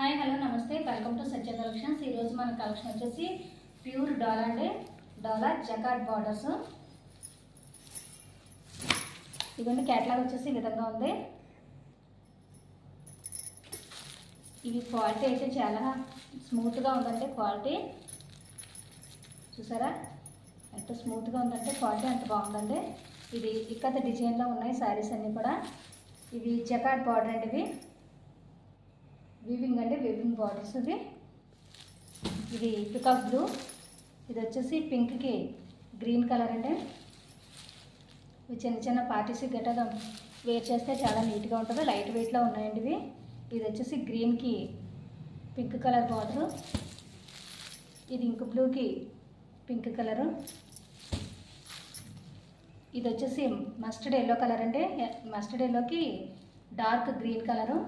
Hi hello నమస్తే welcome to Satya collections. ఈరోజు మన కలెక్షన్ వచ్చేసి ప్యూర్ డాలా అండి. డాలా జకార్డ్ బార్డర్స్. ఇదిగోండి క్యాటలాగ్ వచ్చేసి ఈ విధంగా ఉంది. ఇది క్వాలిటీ అయితే చాలా స్మూత్గా ఉందండి. క్వాలిటీ చూసారా ఎంత స్మూత్గా ఉందంటే క్వాలిటీ అంత బాగుందండి. ఇది ఇక్కత డిజైన్లో ఉన్నాయి శారీస్ అన్నీ కూడా. ఇవి జకార్డ్ బార్డర్ అండి. ఇవి వీవింగ్ అండి, వీవింగ్ బార్డర్స్. ఇది పికాక్ బ్లూ, ఇది వచ్చేసి పింక్కి గ్రీన్ కలర్ అండి. ఇవి చిన్న చిన్న పార్టీస్ గట్రా వేర్ చేస్తే చాలా నీట్గా ఉంటుంది. లైట్ వెయిట్లో ఉన్నాయండి ఇవి. ఇది వచ్చేసి గ్రీన్కి పింక్ కలర్ బార్డరు, ఇది ఇంక్ బ్లూకి పింక్ కలరు, ఇది వచ్చేసి మస్టర్డ్ ఎల్లో కలర్ అండి. మస్టర్డ్ ఎల్లోకి డార్క్ గ్రీన్ కలరు,